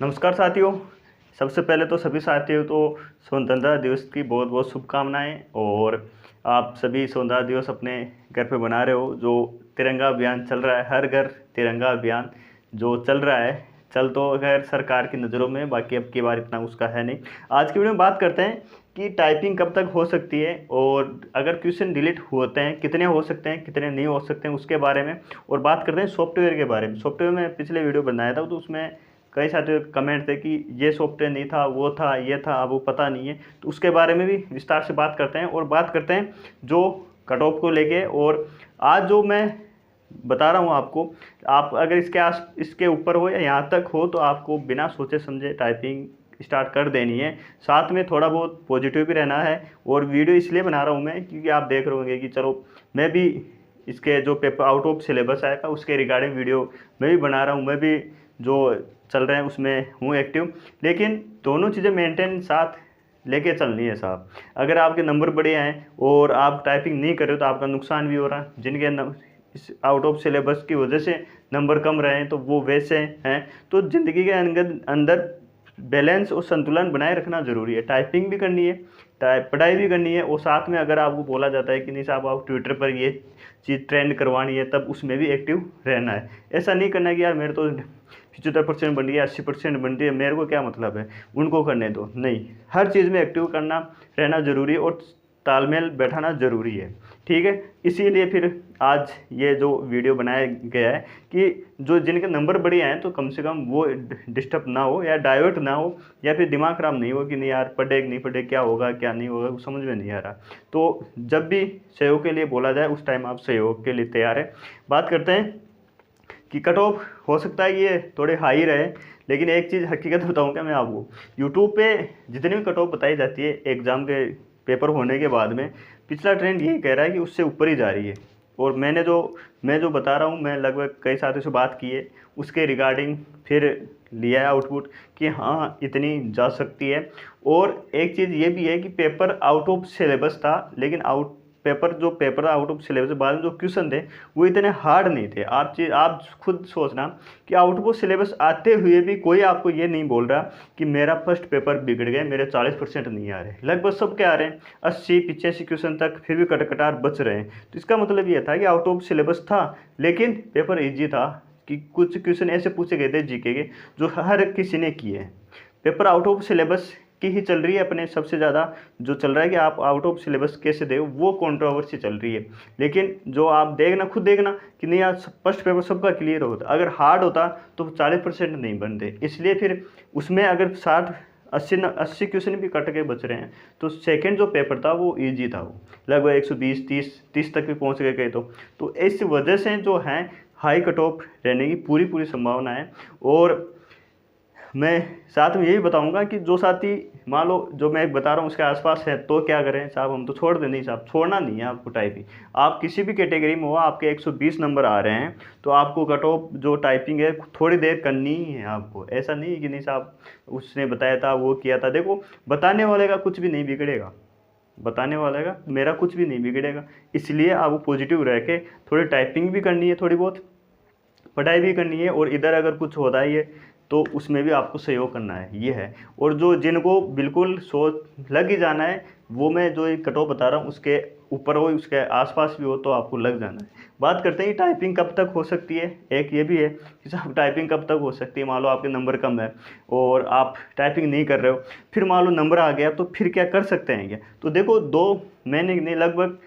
नमस्कार साथियों। सबसे पहले तो सभी साथियों को स्वतंत्रता दिवस की बहुत बहुत शुभकामनाएं। और आप सभी स्वतंत्रता दिवस अपने घर पे बना रहे हो। जो तिरंगा अभियान चल रहा है, हर घर तिरंगा अभियान जो चल रहा है, चल तो खैर सरकार की नज़रों में, बाकी अब की बार इतना उसका है नहीं। आज की वीडियो में बात करते हैं कि टाइपिंग कब तक हो सकती है, और अगर क्वेश्चन डिलीट होते हैं कितने हो सकते हैं, कितने नहीं हो सकते हैं, उसके बारे में। और बात करते हैं सॉफ्टवेयर के बारे में। सॉफ्टवेयर में पिछले वीडियो बनाया था, तो उसमें कई सारे कमेंट थे कि ये सॉफ्टवेयर नहीं था, वो था, ये था, अब वो पता नहीं है। तो उसके बारे में भी विस्तार से बात करते हैं। और बात करते हैं जो कट ऑफ को लेके। और आज जो मैं बता रहा हूँ आपको, आप अगर इसके ऊपर हो या यहाँ तक हो, तो आपको बिना सोचे समझे टाइपिंग स्टार्ट कर देनी है। साथ में थोड़ा बहुत पॉजिटिव भी रहना है। और वीडियो इसलिए बना रहा हूँ मैं, क्योंकि आप देख रहे होंगे कि चलो मैं भी इसके जो पेपर आउट ऑफ सिलेबस आएगा उसके रिगार्डिंग वीडियो मैं भी बना रहा हूँ। मैं भी जो चल रहे हैं उसमें हूँ एक्टिव। लेकिन दोनों चीज़ें मेंटेन साथ लेके चलनी है साहब। अगर आपके नंबर बढ़िया हैं और आप टाइपिंग नहीं कर रहे हो, तो आपका नुकसान भी हो रहा है। जिनके इस आउट ऑफ सिलेबस की वजह से नंबर कम रहे हैं, तो वो वैसे हैं। तो ज़िंदगी के अंदर बैलेंस और संतुलन बनाए रखना ज़रूरी है। टाइपिंग भी करनी है, पढ़ाई भी करनी है। और साथ में अगर आपको बोला जाता है कि नहीं साहब आप ट्विटर पर ये चीज़ ट्रेंड करवानी है, तब उसमें भी एक्टिव रहना है। ऐसा नहीं करना कि यार मेरे तो 75% बन रही है, 80% बन रही है, मेरे को क्या मतलब है, उनको करने दो। नहीं, हर चीज़ में एक्टिव करना रहना ज़रूरी है, और तालमेल बैठाना ज़रूरी है। ठीक है, इसीलिए फिर आज ये जो वीडियो बनाया गया है कि जो जिनके नंबर बढ़िया हैं, तो कम से कम वो डिस्टर्ब ना हो या डाइवर्ट ना हो, या फिर दिमाग ख़राब नहीं हो कि नहीं यार पढ़े नहीं पढ़े, क्या होगा क्या नहीं होगा, समझ में नहीं आ रहा। तो जब भी सहयोग के लिए बोला जाए, उस टाइम आप सहयोग के लिए तैयार है। बात करते हैं कि कट ऑफ हो सकता है ये थोड़े हाई रहे, लेकिन एक चीज़ हकीकत बताऊँ क्या मैं आपको, यूट्यूब पे जितनी भी कट ऑफ बताई जाती है एग्ज़ाम के पेपर होने के बाद में, पिछला ट्रेंड यही कह रहा है कि उससे ऊपर ही जा रही है। और मैं जो बता रहा हूँ, मैं लगभग कई साथियों से बात की है, उसके रिगार्डिंग फिर लिया है आउटपुट कि हाँ इतनी जा सकती है। और एक चीज़ ये भी है कि पेपर आउट ऑफ सिलेबस था, लेकिन पेपर आउट ऑफ सिलेबस बाद में जो क्वेश्चन थे वो इतने हार्ड नहीं थे। आप खुद सोचना कि आउट ऑफ सिलेबस आते हुए भी कोई आपको ये नहीं बोल रहा कि मेरा फर्स्ट पेपर बिगड़ गया, मेरे 40% नहीं आ रहे। लगभग सबके आ रहे हैं 80-85 क्वेश्चन तक, फिर भी कटकटार बच रहे हैं। तो इसका मतलब ये था कि आउट ऑफ सिलेबस था, लेकिन पेपर ईजी था। कि कुछ क्वेश्चन ऐसे पूछे गए थे जीके के जो हर किसी ने किए हैं। पेपर आउट ऑफ सिलेबस की ही चल रही है अपने, सबसे ज़्यादा जो चल रहा है कि आप आउट ऑफ सिलेबस कैसे दे, वो कंट्रोवर्सी चल रही है। लेकिन जो आप खुद देखना कि नहीं यार फर्स्ट पेपर सबका क्लियर होता, अगर हार्ड होता तो 40% नहीं बनते। इसलिए फिर उसमें अगर 60-80 क्वेश्चन भी कट के बच रहे हैं, तो सेकंड जो पेपर था वो इजी था, वो लगभग 120 30 तक भी पहुंच गए कई। तो इस वजह से जो है हाई कट ऑफ रहने की पूरी पूरी संभावना है। और मैं साथ में यही बताऊंगा कि जो साथी मान लो जो मैं बता रहा हूँ उसके आसपास है, तो क्या करें साहब, हम तो छोड़ दें। नहीं साहब, छोड़ना नहीं है आपको टाइपिंग। आप किसी भी कैटेगरी में हो, आपके 120 नंबर आ रहे हैं, तो आपको कट ऑफ जो टाइपिंग है थोड़ी देर करनी ही है आपको। ऐसा नहीं है कि नहीं साहब उसने बताया था, वो किया था। देखो, बताने वाले का कुछ भी नहीं बिगड़ेगा, बताने वाले का मेरा कुछ भी नहीं बिगड़ेगा। इसलिए आपको पॉजिटिव रह के थोड़ी टाइपिंग भी करनी है, थोड़ी बहुत पढ़ाई भी करनी है। और इधर अगर कुछ होता ही है तो उसमें भी आपको सहयोग करना है, ये है। और जो जिनको बिल्कुल सोच लग ही जाना है, वो मैं जो एक कट ऑफ बता रहा हूँ उसके ऊपर हो, उसके आसपास भी हो, तो आपको लग जाना है। बात करते हैं टाइपिंग कब तक हो सकती है। एक ये भी है कि साहब टाइपिंग कब तक हो सकती है। मान लो आपके नंबर कम है और आप टाइपिंग नहीं कर रहे हो, फिर मान लो नंबर आ गया, तो फिर क्या कर सकते हैं क्या। तो देखो, 2 महीने नहीं, लगभग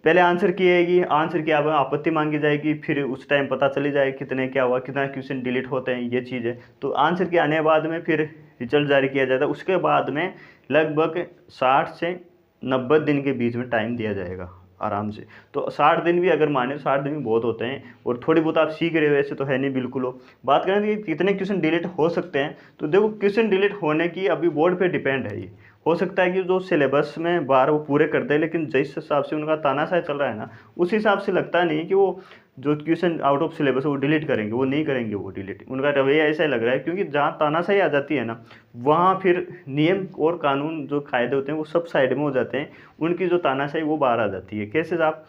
पहले आंसर की जाएगी, आंसर की आपत्ति मांगी जाएगी, फिर उस टाइम पता चली जाए कितने क्या हुआ, कितना क्वेश्चन डिलीट होते हैं, ये चीज़ है। तो आंसर के आने के बाद में फिर रिजल्ट जारी किया जाता है। उसके बाद में लगभग 60 से 90 दिन के बीच में टाइम दिया जाएगा आराम से। तो 60 दिन भी अगर माने, 60 दिन भी बहुत होते हैं। और थोड़ी बहुत आप सीख रहे हो, ऐसे तो है नहीं बिल्कुल हो। बात करें कि कितने क्वेश्चन डिलीट हो सकते हैं, तो देखो क्वेश्चन डिलीट होने की अभी बोर्ड पे डिपेंड है। ये हो सकता है कि जो सिलेबस में बार वो पूरे कर दे, लेकिन जिस हिसाब से उनका तानाशाही चल रहा है ना, उस हिसाब से लगता नहीं कि वो जो क्वेश्चन आउट ऑफ सिलेबस है वो डिलीट करेंगे। वो नहीं करेंगे वो डिलीट, उनका रवैया ऐसा ही लग रहा है। क्योंकि जहाँ तानाशाही आ जाती है ना, वहाँ फिर नियम और कानून जो कायदे होते हैं वो सब साइड में हो जाते हैं। उनकी जो तानाशाही वो बाहर आ जाती है। कैसे साहब,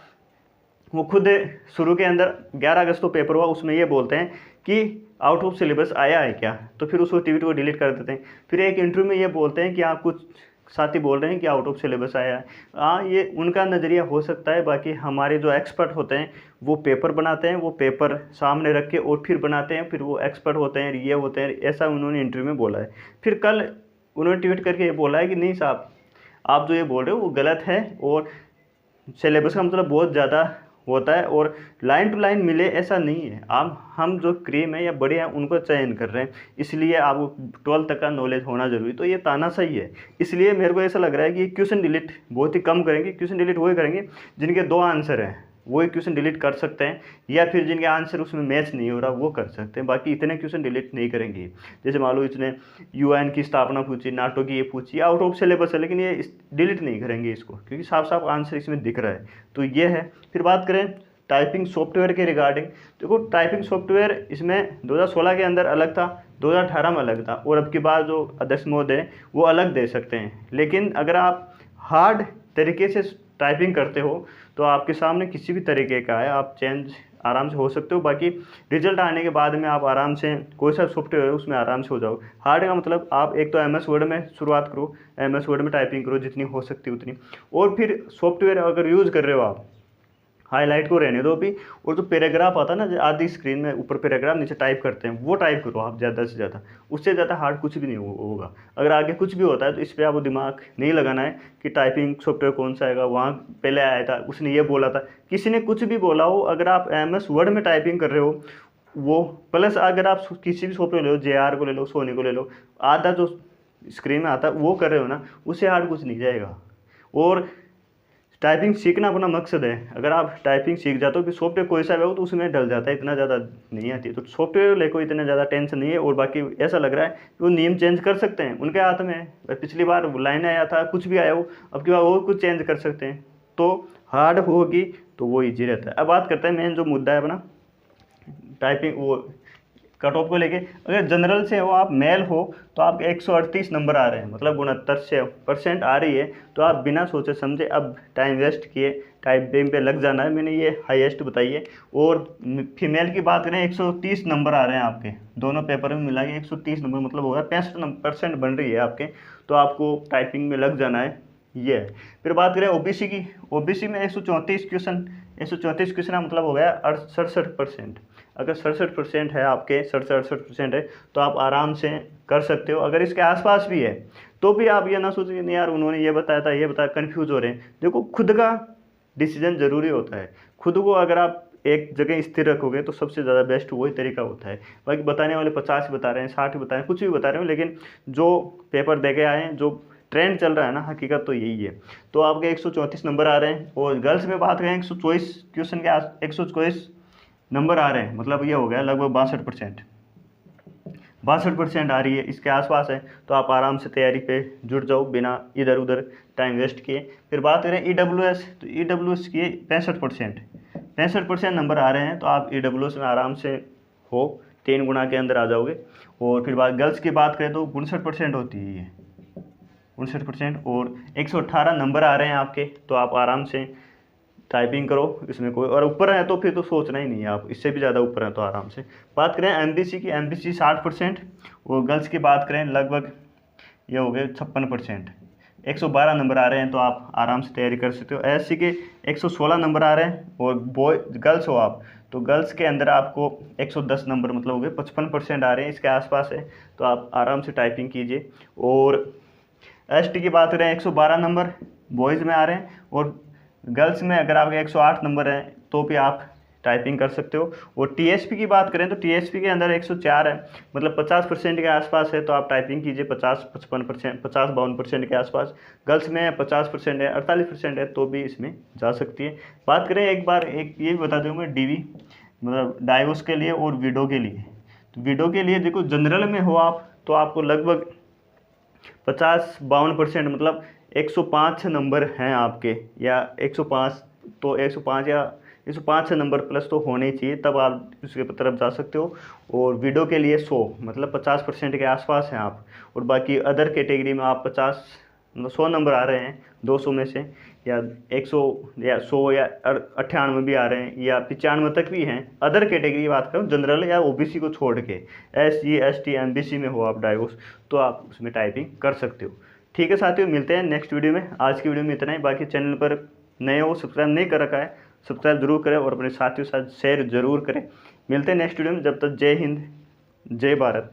वो खुद शुरू के अंदर 11 अगस्त को पेपर हुआ, उसमें ये बोलते हैं कि आउट ऑफ सिलेबस आया है क्या, तो फिर उसको ट्वीट को डिलीट कर देते हैं। फिर एक इंटरव्यू में ये बोलते हैं कि आप कुछ साथी बोल रहे हैं कि आउट ऑफ सिलेबस आया है। हाँ, ये उनका नज़रिया हो सकता है, बाकी हमारे जो एक्सपर्ट होते हैं वो पेपर बनाते हैं, वो पेपर सामने रख के और फिर बनाते हैं, फिर वो एक्सपर्ट होते हैं, ये होते हैं, ऐसा उन्होंने इंटरव्यू में बोला है। फिर कल उन्होंने ट्वीट करके ये बोला है कि नहीं साहब, आप जो ये बोल रहे हो वो गलत है, और सिलेबस का मतलब बहुत ज़्यादा होता है और लाइन टू लाइन मिले ऐसा नहीं है। आप हम जो क्रीम है या बड़े हैं उनको चयन कर रहे हैं, इसलिए आपको 12 तक का नॉलेज होना जरूरी। तो ये ताना सही है, इसलिए मेरे को ऐसा लग रहा है कि क्वेश्चन डिलीट बहुत ही कम करेंगे। क्वेश्चन डिलीट वही करेंगे जिनके 2 आंसर हैं, वही क्वेश्चन डिलीट कर सकते हैं, या फिर जिनके आंसर उसमें मैच नहीं हो रहा वो कर सकते हैं। बाकी इतने क्वेश्चन डिलीट नहीं करेंगे। जैसे मान लो इसने यूएन की स्थापना पूछी, नाटो की ये पूछी, आउट ऑफ सिलेबस है, लेकिन ये डिलीट नहीं करेंगे इसको, क्योंकि साफ साफ आंसर इसमें दिख रहा है। तो ये है। फिर बात करें टाइपिंग सॉफ्टवेयर के रिगार्डिंग, देखो टाइपिंग सॉफ्टवेयर इसमें 2016 के अंदर अलग था, 2018 में अलग था, और अब की बार जो अध्यक्ष महोदय वो अलग दे सकते हैं। लेकिन अगर आप हार्ड तरीके से टाइपिंग करते हो तो आपके सामने किसी भी तरीके का है, आप चेंज आराम से हो सकते हो। बाकी रिजल्ट आने के बाद में आप आराम से कोई सा सॉफ्टवेयर है उसमें आराम से हो जाओ। हार्ड का मतलब आप एक तो एमएस वर्ड में शुरुआत करो, एमएस वर्ड में टाइपिंग करो जितनी हो सकती है उतनी, और फिर सॉफ्टवेयर अगर यूज़ कर रहे हो आप, हाईलाइट को रहने दो अभी, और जो पैराग्राफ आता है ना, जो आधी स्क्रीन में ऊपर पैराग्राफ नीचे टाइप करते हैं, वो टाइप करो आप ज़्यादा से ज़्यादा। उससे ज़्यादा हार्ड कुछ भी नहीं होगा। अगर आगे कुछ भी होता है तो इस पर आपको दिमाग नहीं लगाना है कि टाइपिंग सॉफ्टवेयर कौन सा आएगा, वहाँ पहले आया था, उसने ये बोला था, किसी ने कुछ भी बोला हो। अगर आप एमएस वर्ड में टाइपिंग कर रहे हो वो, प्लस अगर आप किसी भी सॉफ्टवेयर ले लो, जेआर को ले लो, सोनी को ले लो, आधा जो स्क्रीन में आता है वो कर रहे हो ना, उससे हार्ड कुछ नहीं जाएगा। और टाइपिंग सीखना अपना मकसद है। अगर आप टाइपिंग सीख जाते हो, फिर सॉफ्टवेयर कोई सा भी हो तो उसमें डल जाता है, इतना ज़्यादा नहीं आती है। तो सॉफ्टवेयर लेको इतना ज़्यादा टेंशन नहीं है। और बाकी ऐसा लग रहा है कि वो नियम चेंज कर सकते हैं, उनके हाथ में है। पिछली बार लाइन आया था, कुछ भी आया हो, अब की बार वो कुछ चेंज कर सकते हैं। तो हार्ड होगी तो वो ईजी रहता है। अब बात करते हैं मेन जो मुद्दा है अपना टाइपिंग, वो कट ऑफ को लेके। अगर जनरल से हो, आप मेल हो, तो आपके 138 नंबर आ रहे हैं, मतलब 69% आ रही है। तो आप बिना सोचे समझे अब टाइम वेस्ट किए टाइपिंग पे लग जाना है। मैंने ये हाईएस्ट बताई है। और फीमेल की बात करें, 130 नंबर आ रहे हैं आपके, दोनों पेपर में मिला के 130 नंबर, मतलब होगा 65% बन रही है आपके। तो आपको टाइपिंग में लग जाना है, ये है। फिर बात करें ओबीसी की, ओबीसी में 134 क्वेश्चन, 134 क्वेश्चन मतलब हो गया 67%। अगर 67% है आपके, 67-68% है, तो आप आराम से कर सकते हो। अगर इसके आसपास भी है तो भी आप ये ना सोचिए नहीं यार उन्होंने ये बताया था, ये बताया, कन्फ्यूज हो रहे हैं। देखो खुद का डिसीजन ज़रूरी होता है। खुद को अगर आप एक जगह स्थिर रखोगे तो सबसे ज़्यादा बेस्ट वही तरीका होता है। बाकी बताने वाले 50 बता रहे हैं, 60 बता रहे हैं, कुछ भी बता रहे हो, लेकिन जो पेपर दे के आए हैं, जो ट्रेंड चल रहा है ना, हकीकत तो यही है। तो आपके 134 नंबर आ रहे हैं। और गर्ल्स में बात करें, 124 क्वेश्चन के 124 नंबर आ रहे हैं, मतलब ये हो गया लगभग 62%, 62% आ रही है, इसके आसपास है। तो आप आराम से तैयारी पे जुट जाओ बिना इधर उधर टाइम वेस्ट किए। फिर बात करें ईडब्ल्यूएस, तो ईडब्ल्यूएस की 65% नंबर आ रहे हैं। तो आप ईडब्ल्यूएस में आराम से हो, 3 गुना के अंदर आ जाओगे। और फिर बात गर्ल्स की बात करें तो 59% होती है ये, 59%, और 118 नंबर आ रहे हैं आपके। तो आप आराम से टाइपिंग करो, इसमें कोई, और ऊपर है तो फिर तो सोचना ही नहीं है आप, इससे भी ज़्यादा ऊपर है तो आराम से। बात करें एमबीसी की, एमबीसी 60%, और गर्ल्स की बात करें लगभग ये हो गए 56%, 112 नंबर आ रहे हैं। तो आप आराम से तैयारी कर सकते हो। एससी के 116 नंबर आ रहे हैं, और बॉय गर्ल्स हो आप तो गर्ल्स के अंदर आपको 110 नंबर, मतलब हो गए 55% आ रहे हैं, इसके आसपास है। तो आप आराम से टाइपिंग कीजिए। और एसटी की बात करें, 112 नंबर बॉयज़ में आ रहे हैं, और गर्ल्स में अगर आपके 108 नंबर हैं तो भी आप टाइपिंग कर सकते हो। और टीएसपी की बात करें तो टीएसपी के अंदर 104 है, मतलब 50% के आसपास है। तो आप टाइपिंग कीजिए 50-55%, 50-52% के आसपास। गर्ल्स में 50% है, 48% है, तो भी इसमें जा सकती है। बात करें एक बार एक ये भी बता दूँ मैं, डीवी मतलब डाइवोर्स के लिए और विडो के लिए। तो विडो के लिए देखो, जनरल में हो आप तो आपको लगभग 50-52%, मतलब 105 नंबर हैं आपके, या 105, तो 105 या 105 नंबर प्लस तो होने ही चाहिए, तब आप उसके तरफ जा सकते हो। और विडो के लिए 100, मतलब 50% के आसपास हैं आप। और बाकी अदर कैटेगरी में आप 50 मतलब 100 नंबर आ रहे हैं 200 में से, या 100 या 100 या 98 भी आ रहे हैं, या 95 तक भी हैं, अदर कैटेगरी की बात करूँ, जनरल या ओबीसी को छोड़ के, SC ST MBC में हो आप डाइवोर्स, तो आप उसमें टाइपिंग कर सकते हो। ठीक है साथियों, मिलते हैं नेक्स्ट वीडियो में। आज की वीडियो में इतना ही। बाकी चैनल पर नए हो, सब्सक्राइब नहीं कर रखा है, सब्सक्राइब जरूर करें और अपने साथियों के साथ शेयर जरूर करें। मिलते हैं नेक्स्ट वीडियो में, जब तक जय हिंद, जय भारत।